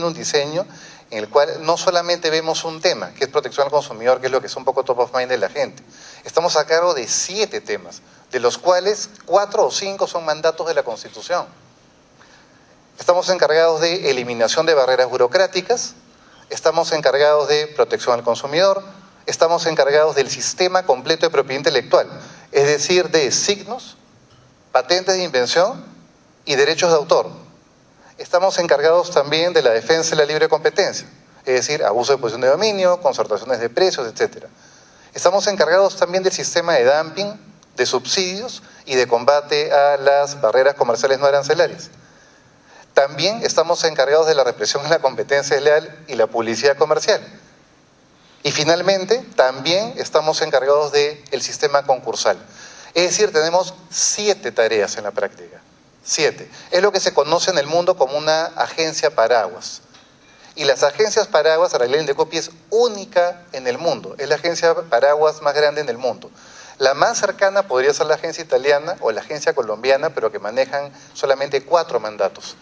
tiene un diseño en el cual no solamente vemos un tema, que es protección al consumidor, que es lo que es un poco top of mind de la gente. Estamos a cargo de 7 temas, de los cuales 4 o 5 son mandatos de la Constitución. Estamos encargados de eliminación de barreras burocráticas, estamos encargados de protección al consumidor, estamos encargados del sistema completo de propiedad intelectual, es decir, de signos, patentes de invención y derechos de autor. Estamos encargados también de la defensa de la libre competencia, es decir, abuso de posición de dominio, concertaciones de precios, etc. Estamos encargados también del sistema de dumping, de subsidios y de combate a las barreras comerciales no arancelarias. También estamos encargados de la represión de la competencia desleal y la publicidad comercial. Y finalmente, también estamos encargados del sistema concursal. Es decir, tenemos 7 tareas en la práctica. 7. Es lo que se conoce en el mundo como una agencia paraguas. Y las agencias paraguas, la ley Indecopi es única en el mundo. Es la agencia paraguas más grande en el mundo. La más cercana podría ser la agencia italiana o la agencia colombiana, pero que manejan solamente 4 mandatos.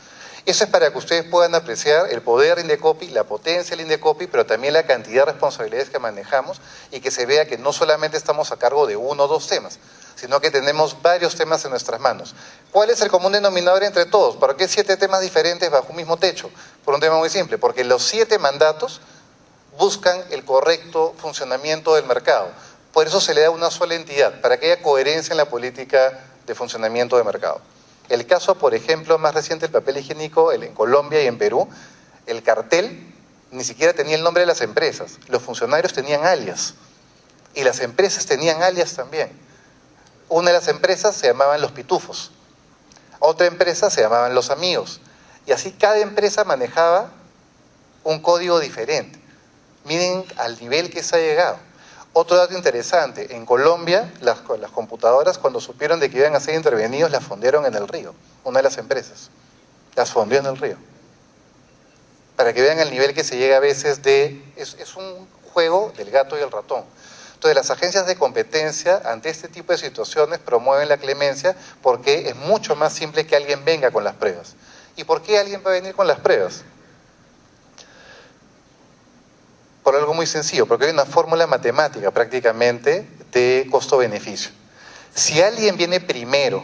Eso es para que ustedes puedan apreciar el poder de Indecopi, la potencia del Indecopi, pero también la cantidad de responsabilidades que manejamos y que se vea que no solamente estamos a cargo de 1 o 2 temas, sino que tenemos varios temas en nuestras manos. ¿Cuál es el común denominador entre todos? ¿Por qué 7 temas diferentes bajo un mismo techo? Por un tema muy simple, porque los 7 mandatos buscan el correcto funcionamiento del mercado. Por eso se le da una sola entidad, para que haya coherencia en la política de funcionamiento de mercado. El caso, por ejemplo, más reciente del papel higiénico en Colombia y en Perú, el cartel ni siquiera tenía el nombre de las empresas. Los funcionarios tenían alias y las empresas tenían alias también. Una de las empresas se llamaban Los Pitufos, otra empresa se llamaban Los Amigos, y así cada empresa manejaba un código diferente. Miren al nivel que se ha llegado. Otro dato interesante, en Colombia las computadoras cuando supieron de que iban a ser intervenidos las fondearon en el río, una de las empresas, las fondeó en el río. Para que vean el nivel que se llega a veces de... Es un juego del gato y el ratón. Entonces las agencias de competencia ante este tipo de situaciones promueven la clemencia porque es mucho más simple que alguien venga con las pruebas. ¿Y por qué alguien va a venir con las pruebas? Por algo muy sencillo, porque hay una fórmula matemática prácticamente de costo-beneficio. Si alguien viene primero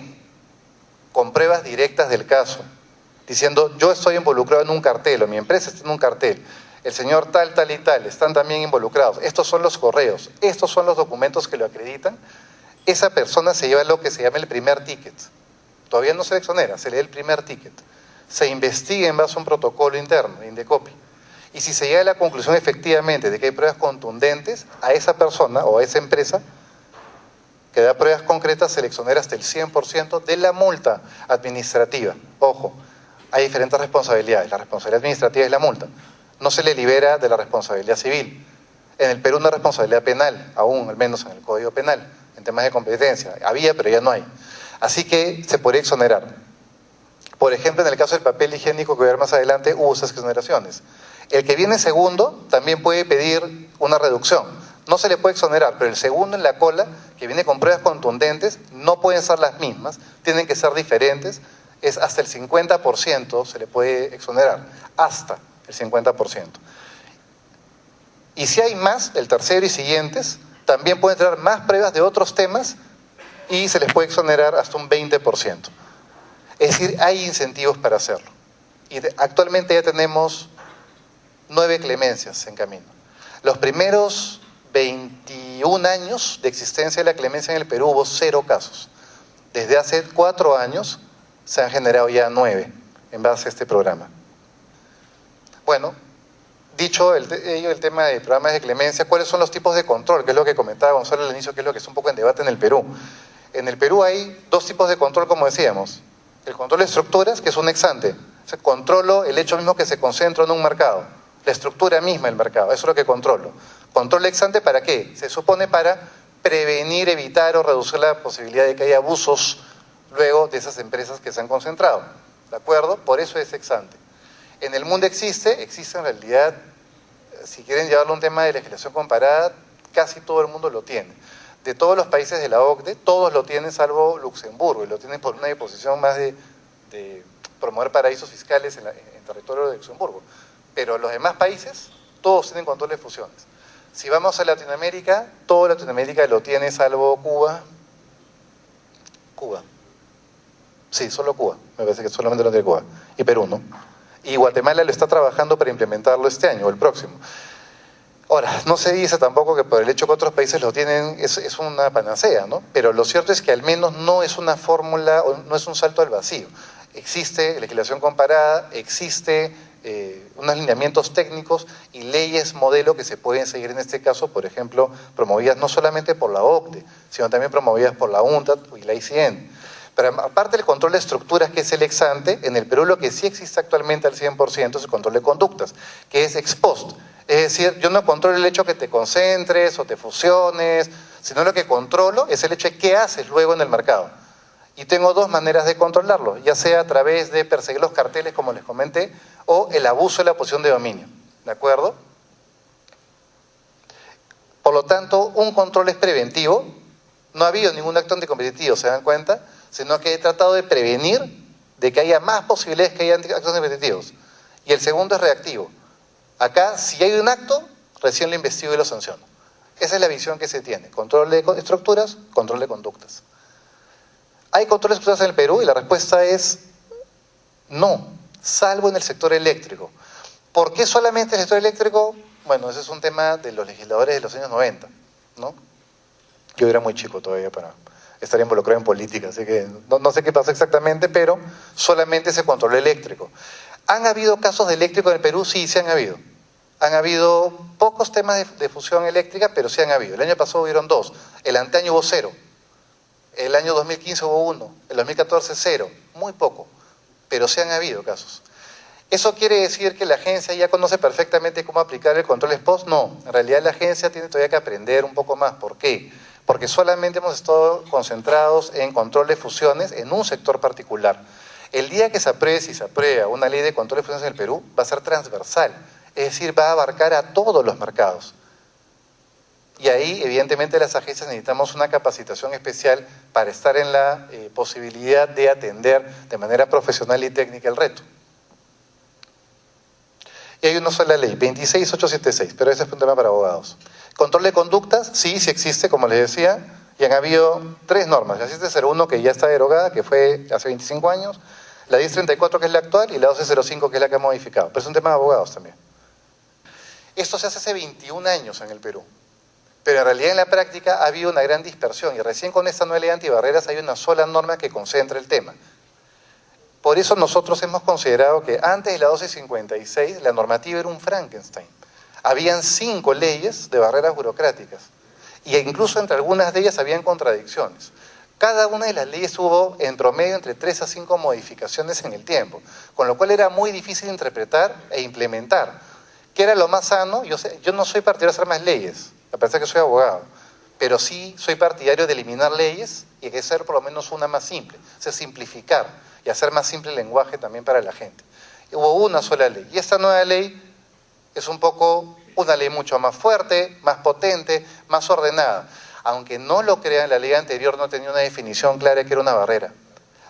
con pruebas directas del caso, diciendo yo estoy involucrado en un cartel o mi empresa está en un cartel, el señor tal, tal y tal están también involucrados, estos son los correos, estos son los documentos que lo acreditan, esa persona se lleva lo que se llama el primer ticket. Todavía no se le exonera, se le da el primer ticket. Se investiga en base a un protocolo interno de Indecopi. Y si se llega a la conclusión efectivamente de que hay pruebas contundentes, a esa persona o a esa empresa que da pruebas concretas se le exonera hasta el 100% de la multa administrativa. Ojo, hay diferentes responsabilidades. La responsabilidad administrativa es la multa. No se le libera de la responsabilidad civil. En el Perú no hay responsabilidad penal, aún, al menos en el Código Penal, en temas de competencia. Había, pero ya no hay. Así que se podría exonerar. Por ejemplo, en el caso del papel higiénico que voy a ver más adelante, hubo esas exoneraciones. El que viene segundo también puede pedir una reducción. No se le puede exonerar, pero el segundo en la cola, que viene con pruebas contundentes, no pueden ser las mismas, tienen que ser diferentes. Es hasta el 50% se le puede exonerar, hasta el 50%. Y si hay más, el tercero y siguientes, también pueden traer más pruebas de otros temas y se les puede exonerar hasta un 20%. Es decir, hay incentivos para hacerlo. Y actualmente ya tenemos 9 clemencias en camino. Los primeros 21 años de existencia de la clemencia en el Perú hubo 0 casos. Desde hace 4 años se han generado ya 9 en base a este programa. Bueno, dicho el tema de programas de clemencia, ¿cuáles son los tipos de control? Que es lo que comentaba Gonzalo al inicio, que es lo que es un poco en debate en el Perú. En el Perú hay 2 tipos de control, como decíamos. El control de estructuras, que es un ex ante. O sea, controlo el hecho mismo que se concentra en un mercado. La estructura misma del mercado, eso es lo que controlo. ¿Control ex ante para qué? Se supone para prevenir, evitar o reducir la posibilidad de que haya abusos luego de esas empresas que se han concentrado. ¿De acuerdo? Por eso es ex ante. En el mundo existe en realidad, si quieren llevarlo a un tema de legislación comparada, casi todo el mundo lo tiene. De todos los países de la OCDE, todos lo tienen salvo Luxemburgo, y lo tienen por una disposición más de promover paraísos fiscales en territorio de Luxemburgo. pero los demás países, todos tienen control de fusiones. Si vamos a Latinoamérica, toda Latinoamérica lo tiene, salvo Cuba. Cuba. Sí, solo Cuba. Me parece que solamente lo tiene Cuba. Y Perú, ¿no? Y Guatemala lo está trabajando para implementarlo este año o el próximo. Ahora, no se dice tampoco que por el hecho que otros países lo tienen es una panacea, ¿no? Pero lo cierto es que al menos no es una fórmula, o no es un salto al vacío. Existe legislación comparada, existe unos lineamientos técnicos y leyes modelo que se pueden seguir en este caso, por ejemplo, promovidas no solamente por la OCDE, sino también promovidas por la UNTAD y la ICN. Pero aparte del control de estructuras, que es el ex ante, en el Perú lo que sí existe actualmente al 100% es el control de conductas, que es ex post. Es decir, yo no controlo el hecho que te concentres o te fusiones, sino lo que controlo es el hecho de qué haces luego en el mercado. Y tengo dos maneras de controlarlo, ya sea a través de perseguir los carteles, como les comenté, o el abuso de la posición de dominio. ¿De acuerdo? Por lo tanto, un control es preventivo. No ha habido ningún acto anticompetitivo, ¿se dan cuenta? Sino que he tratado de prevenir de que haya más posibilidades que haya actos anticompetitivos. Y el segundo es reactivo. Acá, si hay un acto, recién lo investigo y lo sanciono. Esa es la visión que se tiene. Control de estructuras, control de conductas. ¿Hay control de estructuras en el Perú? Y la respuesta es no, salvo en el sector eléctrico. ¿Por qué solamente el sector eléctrico? Bueno, ese es un tema de los legisladores de los años 90, ¿no? Yo era muy chico todavía para estar involucrado en política, así que no sé qué pasó exactamente, pero solamente ese control eléctrico. ¿Han habido casos de eléctrico en el Perú? Sí, sí han habido. Han habido pocos temas de fusión eléctrica, pero sí han habido. El año pasado hubieron dos. El anteaño hubo 0. El año 2015 hubo 1. El 2014 0. Muy poco. Pero sí han habido casos. ¿Eso quiere decir que la agencia ya conoce perfectamente cómo aplicar el control ex post? No. En realidad la agencia tiene todavía que aprender un poco más. ¿Por qué? Porque solamente hemos estado concentrados en control de fusiones en un sector particular. El día que se apruebe, si se aprueba una ley de control de fusiones en el Perú, va a ser transversal. Es decir, va a abarcar a todos los mercados. Y ahí, evidentemente, las agencias necesitamos una capacitación especial para estar en la posibilidad de atender de manera profesional y técnica el reto. Y hay una sola ley, 26876, pero ese es un tema para abogados. Control de conductas, sí, sí existe, como les decía, y han habido 3 normas. La 701, que ya está derogada, que fue hace 25 años, la 1034, que es la actual, y la 1205, que es la que ha modificado. Pero es un tema de abogados también. Esto se hace 21 años en el Perú. Pero en realidad en la práctica ha habido una gran dispersión y recién con esta nueva ley antibarreras hay una sola norma que concentra el tema. Por eso nosotros hemos considerado que antes de la 1256 la normativa era un Frankenstein. Habían 5 leyes de barreras burocráticas y incluso entre algunas de ellas habían contradicciones. Cada una de las leyes tuvo en promedio entre 3 a 5 modificaciones en el tiempo, con lo cual era muy difícil interpretar e implementar. ¿Qué era lo más sano? Yo no soy partidario de hacer más leyes, a pesar de que soy abogado, pero sí soy partidario de eliminar leyes y de hacer por lo menos una más simple, o sea, simplificar y hacer más simple el lenguaje también para la gente. Hubo una sola ley, y esta nueva ley es un poco una ley mucho más fuerte, más potente, más ordenada. Aunque no lo crean, la ley anterior no tenía una definición clara de que era una barrera.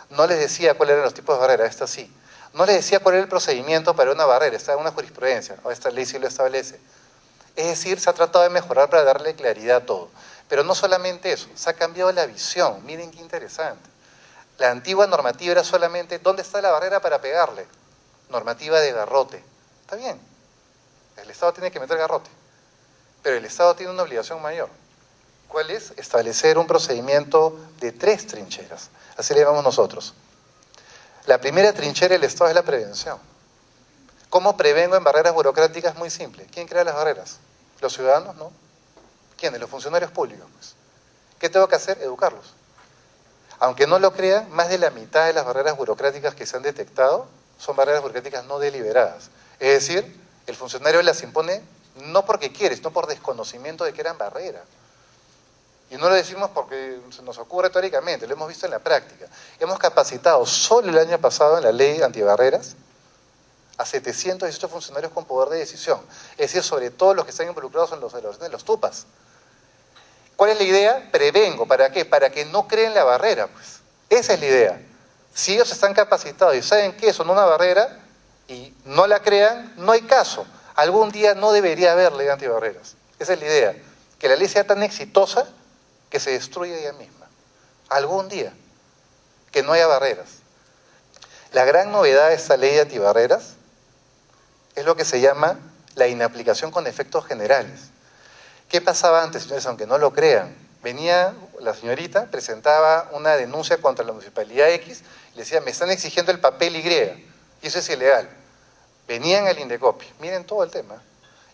No les decía cuáles eran los tipos de barreras, esta sí. No les decía cuál era el procedimiento para una barrera, esta es una jurisprudencia, o esta ley sí lo establece. Es decir, se ha tratado de mejorar para darle claridad a todo. Pero no solamente eso, se ha cambiado la visión. Miren qué interesante. La antigua normativa era solamente, ¿dónde está la barrera para pegarle? Normativa de garrote. Está bien, el Estado tiene que meter garrote, pero el Estado tiene una obligación mayor. ¿Cuál es? Establecer un procedimiento de 3 trincheras. Así le llamamos nosotros. La primera trinchera del Estado es la prevención. ¿Cómo prevengo en barreras burocráticas? Muy simple. ¿Quién crea las barreras? ¿Los ciudadanos? ¿No? ¿Quiénes? Los funcionarios públicos. Pues. ¿Qué tengo que hacer? Educarlos. Aunque no lo crean, más de la mitad de las barreras burocráticas que se han detectado son barreras burocráticas no deliberadas. Es decir, el funcionario las impone no porque quiere, sino por desconocimiento de que eran barreras. Y no lo decimos porque se nos ocurre retóricamente, lo hemos visto en la práctica. Hemos capacitado solo el año pasado en la ley antibarreras a 718 funcionarios con poder de decisión. Es decir, sobre todo los que están involucrados en los TUPAS. ¿Cuál es la idea? Prevengo. ¿Para qué? Para que no creen la barrera. Pues. Esa es la idea. Si ellos están capacitados y saben que son una barrera, y no la crean, no hay caso. Algún día no debería haber ley antibarreras. Esa es la idea, que la ley sea tan exitosa que se destruya ella misma. Algún día, que no haya barreras. La gran novedad de esta ley de antibarreras es lo que se llama la inaplicación con efectos generales. ¿Qué pasaba antes, señores? Aunque no lo crean, venía la señorita, presentaba una denuncia contra la municipalidad X, y le decía, me están exigiendo el papel Y, y eso es ilegal. Venían al Indecopi, miren todo el tema.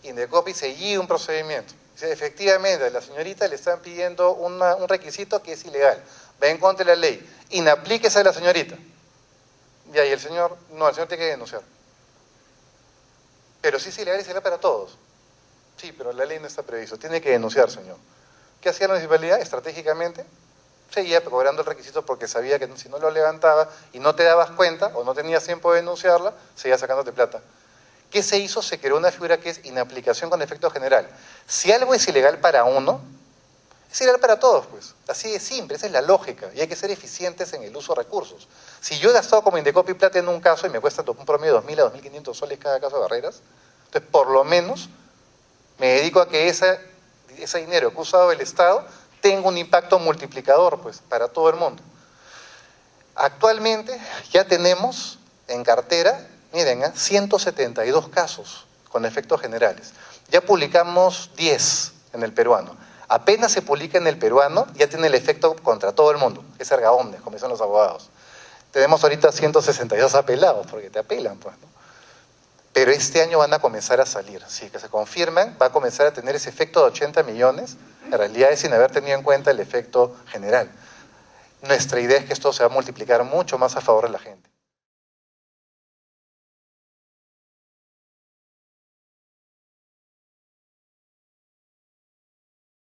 Indecopi seguía un procedimiento. Dice, efectivamente, a la señorita le están pidiendo un requisito que es ilegal. Va en contra de la ley. Inaplíquese a la señorita. Y ahí el señor tiene que denunciar. Pero sí es ilegal y es ilegal para todos. Sí, pero la ley no está previsto. Tiene que denunciar, señor. ¿Qué hacía la municipalidad? Estratégicamente seguía cobrando el requisito porque sabía que si no lo levantaba y no te dabas cuenta o no tenías tiempo de denunciarla, seguía sacándote plata. ¿Qué se hizo? Se creó una figura que es inaplicación con efecto general. Si algo es ilegal para uno, es ilegal para todos, pues. Así de simple, esa es la lógica. Y hay que ser eficientes en el uso de recursos. Si yo he gastado como Indecopi plata en un caso y me cuesta un promedio de 2.000 a 2.500 soles cada caso de barreras, entonces por lo menos me dedico a que ese dinero que ha usado el Estado tenga un impacto multiplicador, pues, para todo el mundo. Actualmente ya tenemos en cartera, miren, 172 casos con efectos generales. Ya publicamos 10 en el peruano. Apenas se publica en el peruano, ya tiene el efecto contra todo el mundo. Es erga omnes, como dicen los abogados. Tenemos ahorita 162 apelados, porque te apelan, pues, ¿no? Pero este año van a comenzar a salir. Si que se confirman, va a comenzar a tener ese efecto de 80 millones, en realidad es sin haber tenido en cuenta el efecto general. Nuestra idea es que esto se va a multiplicar mucho más a favor de la gente.